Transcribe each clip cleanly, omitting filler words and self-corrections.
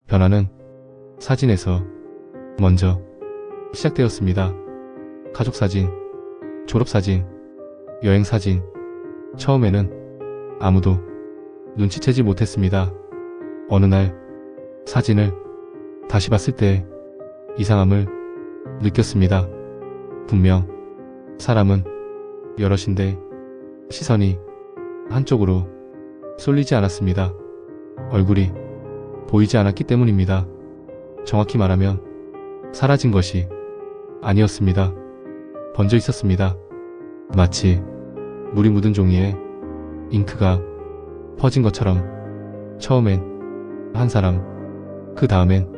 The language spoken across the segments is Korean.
변화는 사진에서 먼저 시작되었습니다. 가족사진, 졸업사진, 여행사진. 처음에는 아무도 눈치채지 못했습니다. 어느 날 사진을 다시 봤을 때 이상함을 느꼈습니다. 분명 사람은 여럿인데 시선이 한쪽으로 쏠리지 않았습니다. 얼굴이 보이지 않았기 때문입니다. 정확히 말하면 사라진 것이 아니었습니다. 번져 있었습니다. 마치 물이 묻은 종이에 잉크가 퍼진 것처럼 처음엔 한 사람, 그 다음엔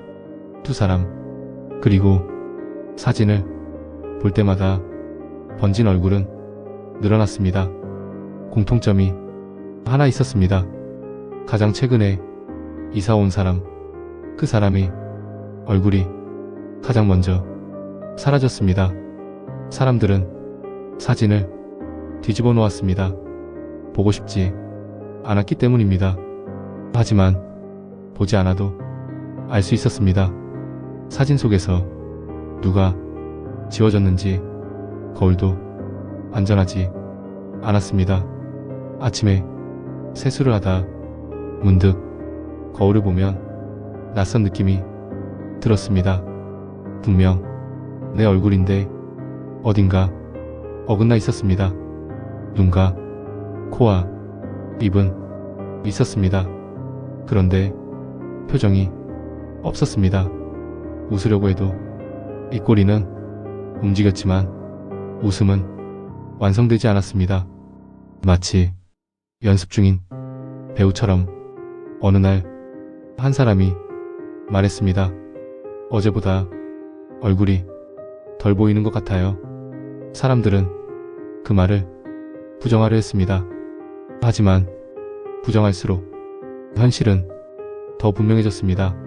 두 사람, 그리고 사진을 볼 때마다 번진 얼굴은 늘어났습니다. 공통점이 하나 있었습니다. 가장 최근에 이사 온 사람, 그 사람의 얼굴이 가장 먼저 사라졌습니다. 사람들은 사진을 뒤집어 놓았습니다. 보고 싶지 않았기 때문입니다. 하지만 보지 않아도 알 수 있었습니다. 사진 속에서 누가 지워졌는지 거울도 안전하지 않았습니다. 아침에 세수를 하다 문득 거울을 보면 낯선 느낌이 들었습니다. 분명 내 얼굴인데 어딘가 어긋나 있었습니다. 눈과 코와 입은 있었습니다. 그런데 표정이 없었습니다. 웃으려고 해도 입꼬리는 움직였지만 웃음은 완성되지 않았습니다. 마치 연습 중인 배우처럼 어느 날 한 사람이 말했습니다. 어제보다 얼굴이 덜 보이는 것 같아요. 사람들은 그 말을 부정하려 했습니다. 하지만 부정할수록 현실은 더 분명해졌습니다.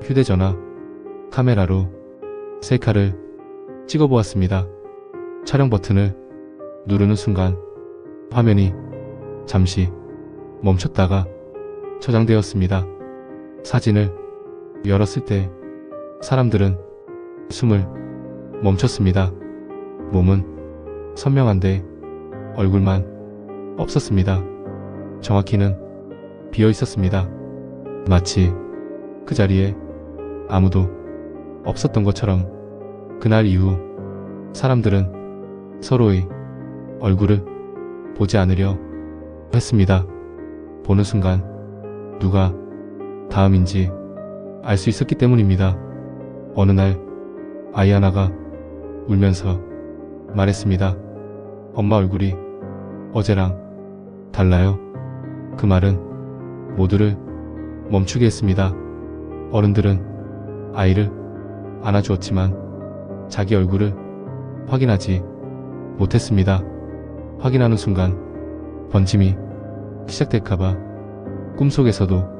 휴대전화, 카메라로 셀카를 찍어보았습니다. 촬영 버튼을 누르는 순간 화면이 잠시 멈췄다가 저장되었습니다. 사진을 열었을 때 사람들은 숨을 멈췄습니다. 몸은 선명한데 얼굴만 없었습니다. 정확히는 비어 있었습니다. 마치 그 자리에 아무도 없었던 것처럼. 그날 이후 사람들은 서로의 얼굴을 보지 않으려 했습니다. 보는 순간 누가 다음인지 알 수 있었기 때문입니다. 어느 날 아이 하나가 울면서 말했습니다. 엄마 얼굴이 어제랑 달라요. 그 말은 모두를 멈추게 했습니다. 어른들은 아이를 안아주었지만 자기 얼굴을 확인하지 못했습니다. 확인하는 순간 번짐이 시작될까봐 꿈속에서도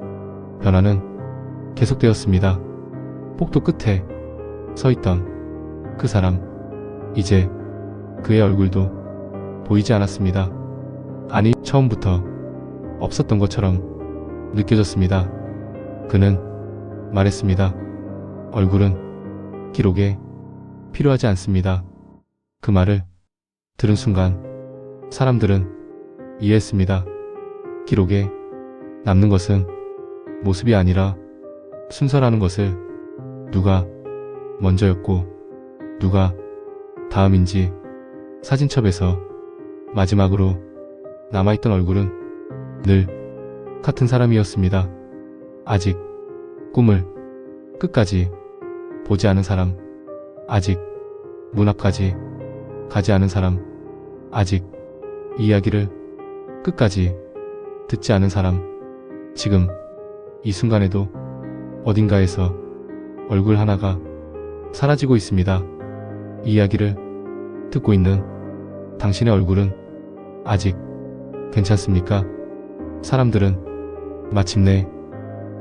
변화는 계속되었습니다. 복도 끝에 서있던 그 사람, 이제 그의 얼굴도 보이지 않았습니다. 아니, 처음부터 없었던 것처럼 느껴졌습니다. 그는 말했습니다. 얼굴은 기록에 필요하지 않습니다. 그 말을 들은 순간 사람들은 이해했습니다. 기록에 남는 것은 모습이 아니라 순서라는 것을, 누가 먼저였고 누가 다음인지. 사진첩에서 마지막으로 남아있던 얼굴은 늘 같은 사람이었습니다. 아직 꿈을 끝까지 보지 않은 사람, 아직 문 앞까지 가지 않은 사람, 아직 이야기를 끝까지 듣지 않은 사람. 지금 이 순간에도 어딘가에서 얼굴 하나가 사라지고 있습니다. 이야기를 듣고 있는 당신의 얼굴은 아직 괜찮습니까? 사람들은 마침내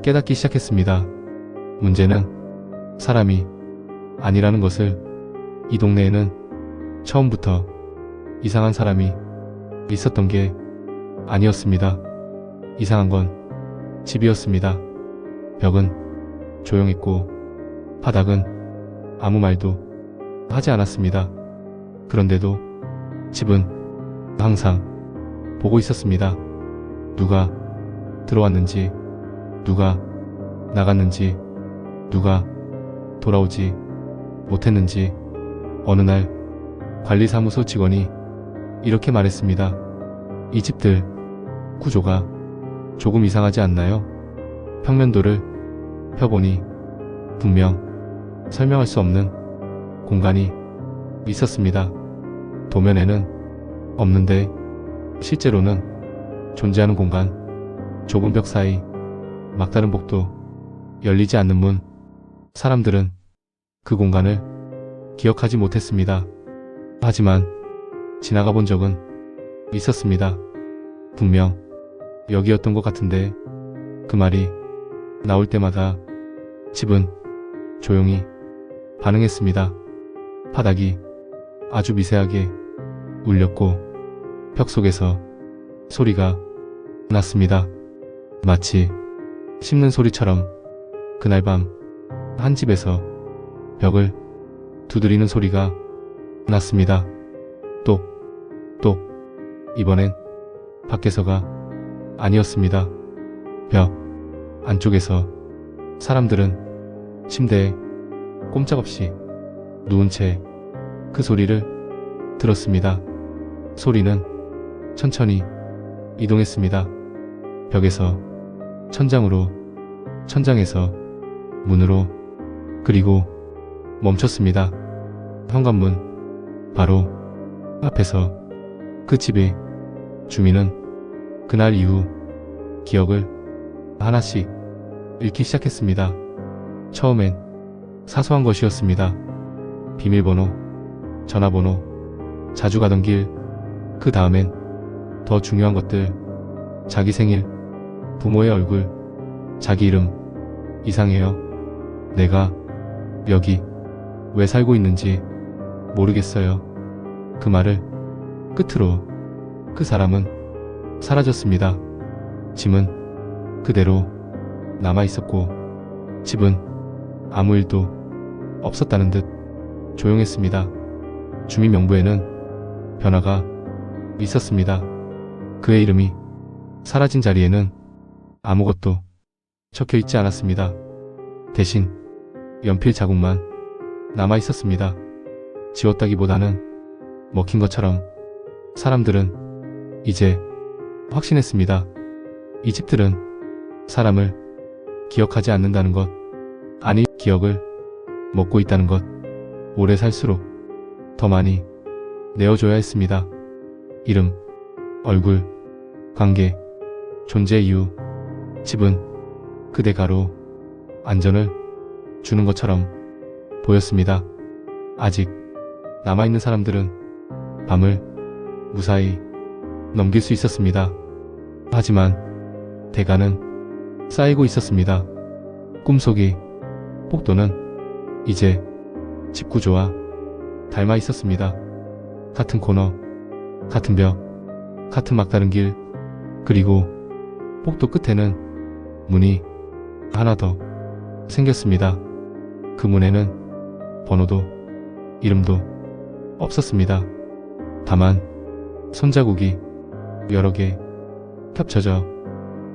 깨닫기 시작했습니다. 문제는 사람이 아니라는 것을. 이 동네에는 처음부터 이상한 사람이 있었던 게 아니었습니다. 이상한 건 집이었습니다. 벽은 조용했고 바닥은 아무 말도 하지 않았습니다. 그런데도 집은 항상 보고 있었습니다. 누가 들어왔는지, 누가 나갔는지, 누가 돌아오지 못했는지. 어느 날 관리사무소 직원이 이렇게 말했습니다. 이 집들 구조가 조금 이상하지 않나요? 평면도를 펴보니 분명 설명할 수 없는 공간이 있었습니다. 도면에는 없는데 실제로는 존재하는 공간, 좁은 벽 사이, 막다른 복도, 열리지 않는 문. 사람들은 그 공간을 기억하지 못했습니다. 하지만 지나가 본 적은 있었습니다. 분명 여기였던 것 같은데. 그 말이 나올 때마다 집은 조용히 반응했습니다. 바닥이 아주 미세하게 울렸고 벽 속에서 소리가 났습니다. 마치 씹는 소리처럼. 그날 밤 한 집에서 벽을 두드리는 소리가 났습니다. 똑, 똑. 이번엔 밖에서가 아니었습니다. 벽 안쪽에서 사람들은 침대에 꼼짝없이 누운 채 그 소리를 들었습니다. 소리는 천천히 이동했습니다. 벽에서 천장으로, 천장에서 문으로, 그리고 멈췄습니다. 현관문 바로 앞에서. 그 집의 주민은 그날 이후 기억을 하나씩 잃기 시작했습니다. 처음엔 사소한 것이었습니다. 비밀번호, 전화번호, 자주 가던 길. 그 다음엔 더 중요한 것들. 자기 생일, 부모의 얼굴, 자기 이름. 이상해요. 내가 여기 왜 살고 있는지 모르겠어요. 그 말을 끝으로 그 사람은 사라졌습니다. 짐은 그대로 남아있었고 집은 아무 일도 없었다는 듯 조용했습니다. 주민 명부에는 변화가 있었습니다. 그의 이름이 사라진 자리에는 아무것도 적혀 있지 않았습니다. 대신 연필 자국만 남아있었습니다. 지웠다기보다는 먹힌 것처럼. 사람들은 이제 확신했습니다. 이 집들은 사람을 기억하지 않는다는 것, 아니 기억을 먹고 있다는 것. 오래 살수록 더 많이 내어줘야 했습니다. 이름, 얼굴, 관계, 존재 이유. 집은 그 대가로 안전을 주는 것처럼 보였습니다. 아직 남아있는 사람들은 밤을 무사히 넘길 수 있었습니다. 하지만 대가는 쌓이고 있었습니다. 꿈속의 복도는 이제 집 구조와 닮아 있었습니다. 같은 코너, 같은 벽, 같은 막다른 길. 그리고 복도 끝에는 문이 하나 더 생겼습니다. 그 문에는 번호도 이름도 없었습니다. 다만 손자국이 여러 개 겹쳐져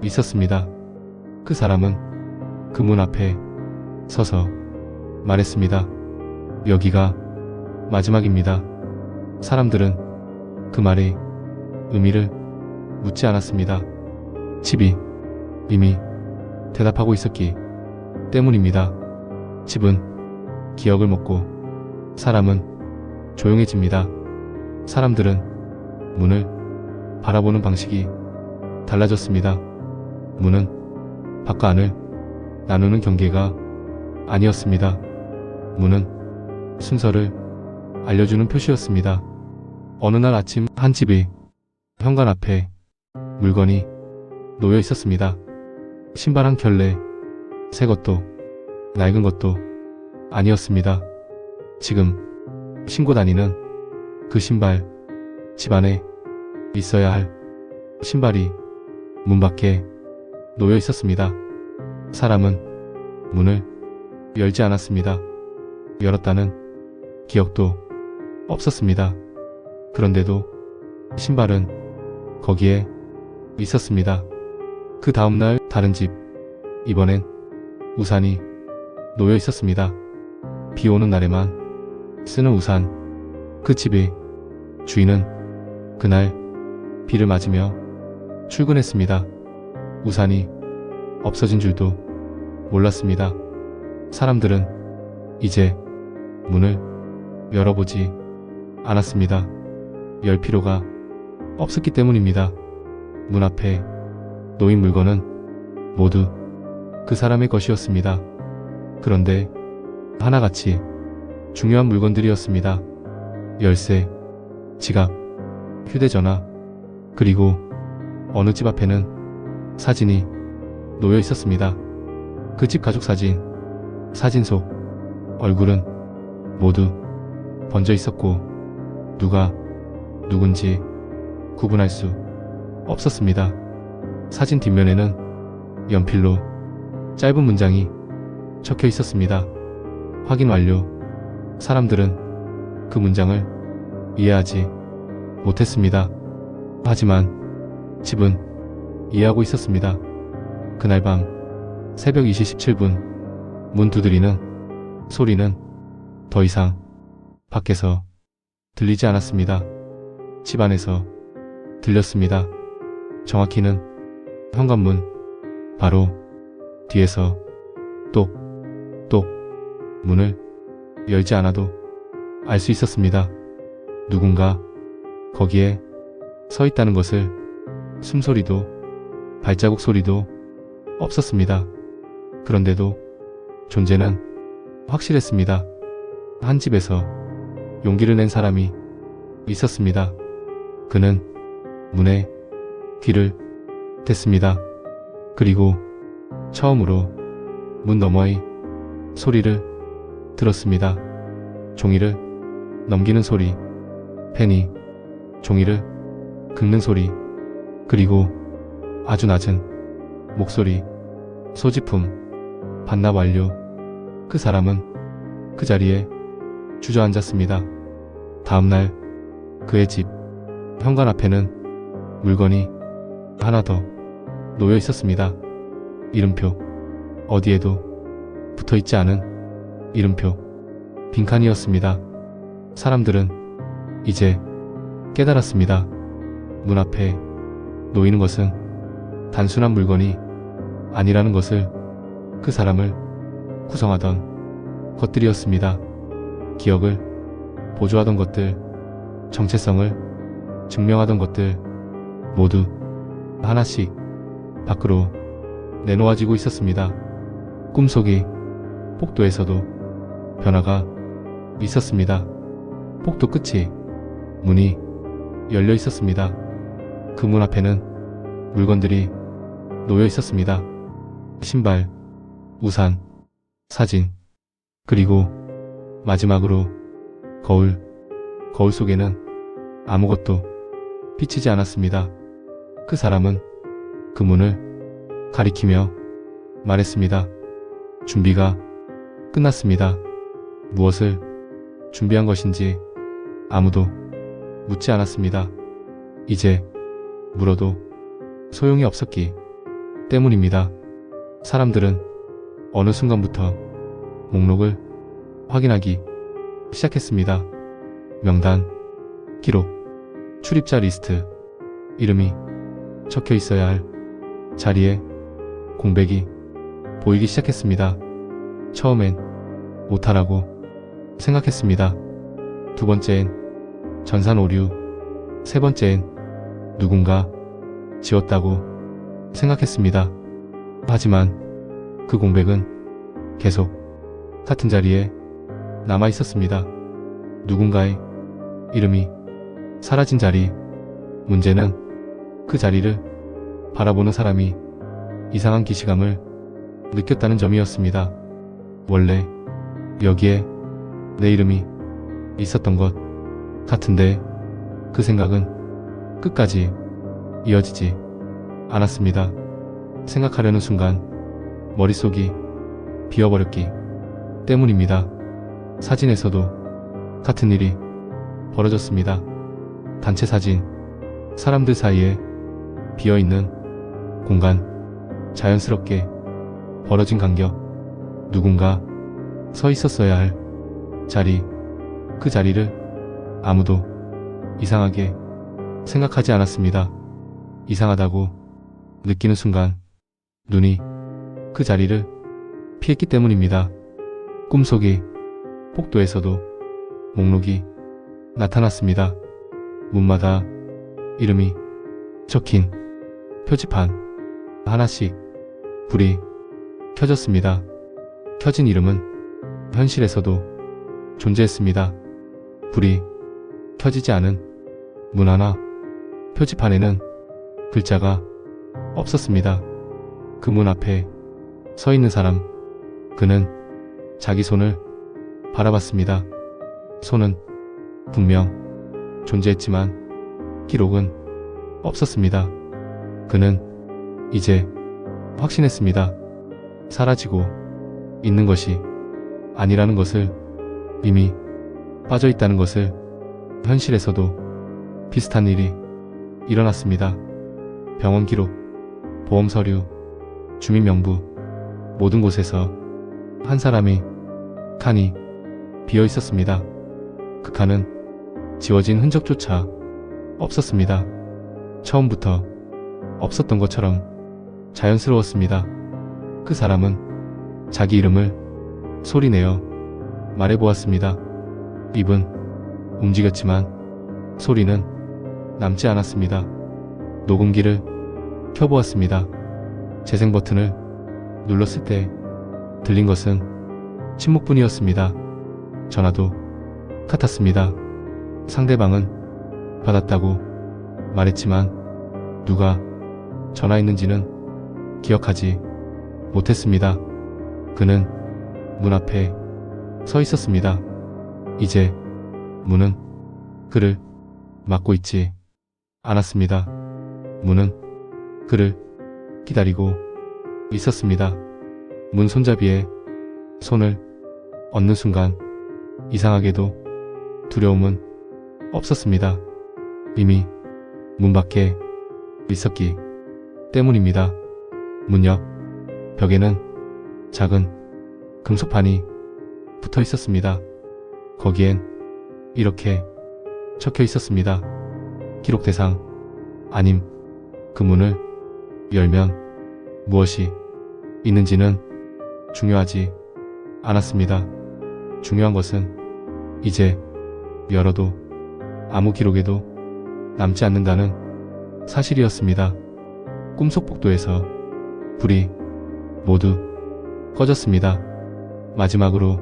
있었습니다. 그 사람은 그 문 앞에 서서 말했습니다. 여기가 마지막입니다. 사람들은 그 말의 의미를 묻지 않았습니다. 집이 이미 대답하고 있었기 때문입니다. 집은 기억을 먹고 사람은 조용해집니다. 사람들은 문을 바라보는 방식이 달라졌습니다. 문은 밖과 안을 나누는 경계가 아니었습니다. 문은 순서를 알려주는 표시였습니다. 어느 날 아침 한 집의 현관 앞에 물건이 놓여 있었습니다. 신발 한 켤레. 새 것도 낡은 것도 아니었습니다. 지금 신고 다니는 그 신발. 집안에 있어야 할 신발이 문 밖에 놓여 있었습니다. 사람은 문을 열지 않았습니다. 열었다는 기억도 없었습니다. 그런데도 신발은 거기에 있었습니다. 그 다음날 다른 집, 이번엔 우산이 놓여 있었습니다. 비 오는 날에만 쓰는 우산. 그 집의 주인은 그날 비를 맞으며 출근했습니다. 우산이 없어진 줄도 몰랐습니다. 사람들은 이제 문을 열어보지 않았습니다. 열 필요가 없었기 때문입니다. 문 앞에 놓인 물건은 모두 그 사람의 것이었습니다. 그런데 하나같이 중요한 물건들이었습니다. 열쇠, 지갑, 휴대전화, 그리고 어느 집 앞에는 사진이 놓여 있었습니다. 그 집 가족 사진, 사진 속 얼굴은 모두 번져 있었고 누가 누군지 구분할 수 없었습니다. 사진 뒷면에는 연필로 짧은 문장이 적혀 있었습니다. 확인 완료. 사람들은 그 문장을 이해하지 못했습니다. 하지만 집은 이해하고 있었습니다. 그날 밤 새벽 2시 17분 문 두드리는 소리는 더 이상 밖에서 들리지 않았습니다. 집 안에서 들렸습니다. 정확히는 현관문 바로 뒤에서 똑똑 문을 열지 않아도 알 수 있었습니다. 누군가 거기에 서 있다는 것을. 숨소리도 발자국 소리도 없었습니다. 그런데도 존재는 확실했습니다. 한 집에서 용기를 낸 사람이 있었습니다. 그는 문에 귀를 댔습니다. 그리고 처음으로 문 너머의 소리를 들었습니다. 종이를 넘기는 소리, 펜이 종이를 긁는 소리, 그리고 아주 낮은 목소리. 소지품 반납 완료. 그 사람은 그 자리에 주저앉았습니다. 다음날 그의 집 현관 앞에는 물건이 하나 더 놓여 있었습니다. 이름표. 어디에도 붙어 있지 않은 이름표. 빈칸이었습니다. 사람들은 이제 깨달았습니다. 문 앞에 놓이는 것은 단순한 물건이 아니라는 것을. 그 사람을 구성하던 것들이었습니다. 기억을 보조하던 것들, 정체성을 증명하던 것들, 모두 하나씩 밖으로 내놓아지고 있었습니다. 꿈속의 복도에서도 변화가 있었습니다. 복도 끝이 문이 열려 있었습니다. 그 문 앞에는 물건들이 놓여 있었습니다. 신발, 우산, 사진, 그리고 마지막으로 거울. 거울 속에는 아무것도 비치지 않았습니다. 그 사람은 그 문을 가리키며 말했습니다. 준비가 끝났습니다. 무엇을 준비한 것인지 아무도 묻지 않았습니다. 이제 물어도 소용이 없었기 때문입니다. 사람들은 어느 순간부터 목록을 확인하기 시작했습니다. 명단, 기록, 출입자 리스트, 이름이 적혀 있어야 할 자리에 공백이 보이기 시작했습니다. 처음엔 오타라고 생각했습니다. 두 번째엔 전산 오류, 세 번째엔 누군가 지웠다고 생각했습니다. 하지만 그 공백은 계속 같은 자리에 남아 있었습니다. 누군가의 이름이 사라진 자리. 문제는 그 자리를 바라보는 사람이 이상한 기시감을 느꼈다는 점이었습니다. 원래 여기에 내 이름이 있었던 것 같은데 그 생각은 끝까지 이어지지 않았습니다. 생각하려는 순간 머릿속이 비어버렸기 때문입니다. 사진에서도 같은 일이 벌어졌습니다. 단체 사진, 사람들 사이에 비어있는 공간, 자연스럽게 벌어진 간격, 누군가 서 있었어야 할 자리, 그 자리를 아무도 이상하게 생각하지 않았습니다. 이상하다고 느끼는 순간 눈이 그 자리를 피했기 때문입니다. 꿈속의 복도에서도 목록이 나타났습니다. 문마다 이름이 적힌 표지판 하나씩 불이 켜졌습니다. 켜진 이름은 현실에서도 존재했습니다. 불이 켜지지 않은 문 하나 표지판에는 글자가 없었습니다. 그 문 앞에 서 있는 사람, 그는 자기 손을 바라봤습니다. 손은 분명 존재했지만 기록은 없었습니다. 그는 이제 확신했습니다. 사라지고 있는 것이 아니라는 것을, 이미 빠져있다는 것을. 현실에서도 비슷한 일이 일어났습니다. 병원 기록, 보험 서류, 주민명부, 모든 곳에서 한 사람의 칸이 비어 있었습니다. 그 칸은 지워진 흔적조차 없었습니다. 처음부터 없었던 것처럼 자연스러웠습니다. 그 사람은 자기 이름을 소리내어 말해보았습니다. 입은 움직였지만 소리는 남지 않았습니다. 녹음기를 켜보았습니다. 재생 버튼을 눌렀을 때 들린 것은 침묵뿐이었습니다. 전화도 같았습니다. 상대방은 받았다고 말했지만 누가 전화했는지는 기억하지 못했습니다. 그는 문 앞에 서 있었습니다. 이제 문은 그를 막고 있지 않았습니다. 문은 그를 기다리고 있었습니다. 문 손잡이에 손을 얹는 순간 이상하게도 두려움은 없었습니다. 이미 문 밖에 있었기 때문입니다. 문 옆 벽에는 작은 금속판이 붙어 있었습니다. 거기엔 이렇게 적혀 있었습니다. 기록 대상 아님. 그 문을 열면 무엇이 있는지는 중요하지 않았습니다. 중요한 것은 이제 열어도 아무 기록에도 남지 않는다는 사실이었습니다. 꿈속 복도에서 불이 모두 꺼졌습니다. 마지막으로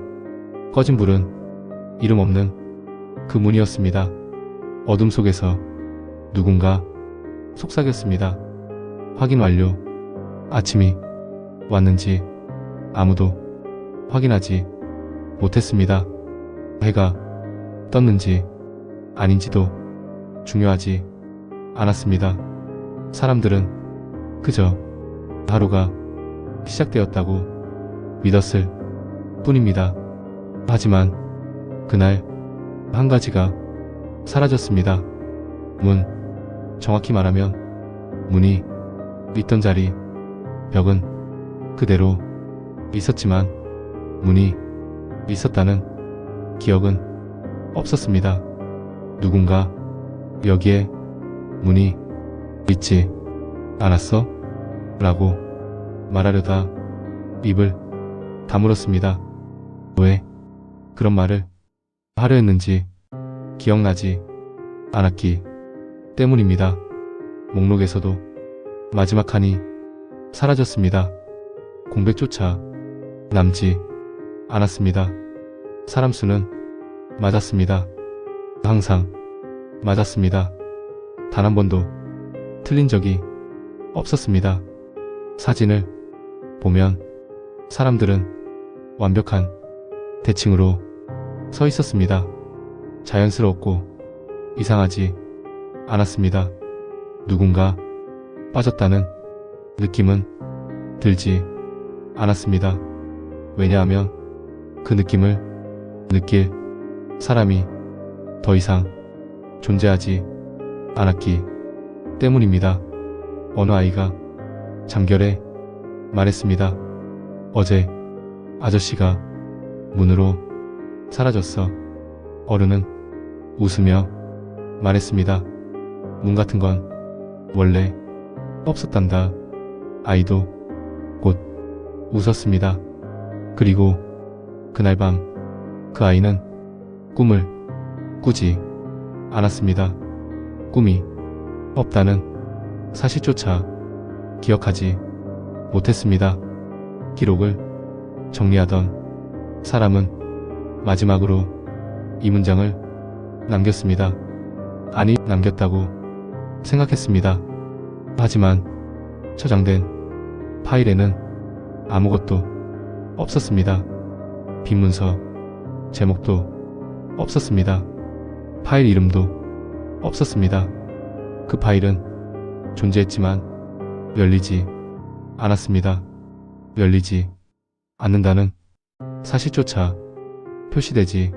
꺼진 불은 이름 없는 그 문이었습니다. 어둠 속에서 누군가 속삭였습니다. 확인 완료. 아침이 왔는지 아무도 확인하지 못했습니다. 해가 떴는지 아닌지도 중요하지 않았습니다. 사람들은 그저 하루가 시작되었다고 믿었을 뿐입니다. 하지만 그날 한 가지가 사라졌습니다. 문, 정확히 말하면 문이 있던 자리, 벽은 그대로 있었지만 문이 있었다는 기억은 없었습니다. 누군가 여기에 문이 있지 않았어? 라고 말하려다 입을 다물었습니다. 왜 그런 말을 하려 했는지 기억나지 않았기 때문입니다. 목록에서도 마지막 칸이 사라졌습니다. 공백조차 남지 않았습니다. 사람 수는 맞았습니다. 항상 맞았습니다. 단 한 번도 틀린 적이 없었습니다. 사진을 보면 사람들은 완벽한 대칭으로 서 있었습니다. 자연스러웠고 이상하지 않았습니다. 누군가 빠졌다는 느낌은 들지 않았습니다. 왜냐하면 그 느낌을 느낄 사람이 더 이상 존재하지 않았기 때문입니다. 어느 아이가 잠결에 말했습니다. 어제 아저씨가 문으로 사라졌어. 어른은 웃으며 말했습니다. 문 같은 건 원래 없었단다. 아이도 곧 웃었습니다. 그리고 그날 밤 그 아이는 꿈을 꾸지 않았습니다. 꿈이 없다는 사실조차 기억하지 못했습니다. 기록을 정리하던 사람은 마지막으로 이 문장을 남겼습니다. 아니, 남겼다고 생각했습니다. 하지만 저장된 파일에는 아무것도 없었습니다. 빈 문서, 제목도 없었습니다. 파일 이름도 없었습니다. 그 파일은 존재했지만 열리지 않았습니다. 열리지 않는다는 사실조차 표시되지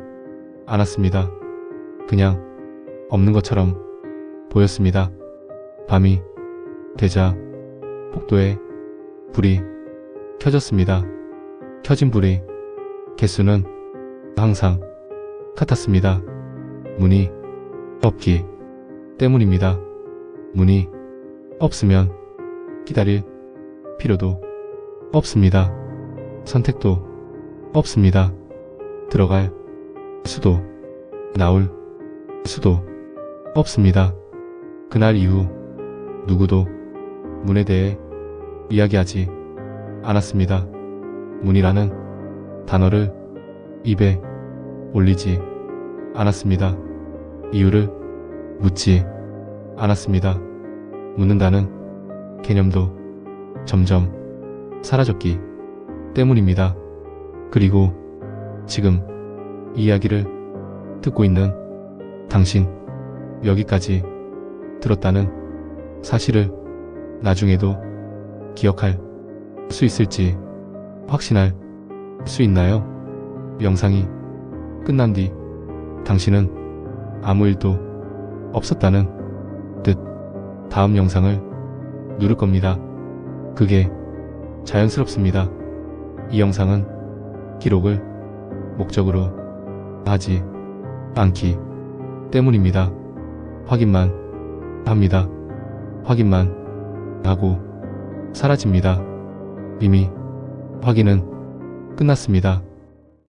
않았습니다. 그냥 없는 것처럼 보였습니다. 밤이 되자 복도에 불이 켜졌습니다. 켜진 불의 개수는 항상 같았습니다. 문이 없기 때문입니다. 문이 없으면 기다릴 필요도 없습니다. 선택도 없습니다. 들어갈 수도 나올 수도 없습니다. 그날 이후 누구도 문에 대해 이야기하지 않았습니다. 문이라는 단어를 입에 올리지 않았습니다. 이유를 묻지 않았습니다. 묻는다는 개념도 점점 사라졌기 때문입니다. 그리고 지금 이 이야기를 듣고 있는 당신, 여기까지 들었다는 사실을 나중에도 기억할 수 있을지 확신할 수 있나요? 영상이 끝난 뒤 당신은 아무 일도 없었다는 뜻 다음 영상을 누를 겁니다. 그게 자연스럽습니다. 이 영상은 기록을 목적으로 하지 않기 때문입니다. 확인만 합니다. 확인만 하고 사라집니다. 이미 확인은 끝났습니다.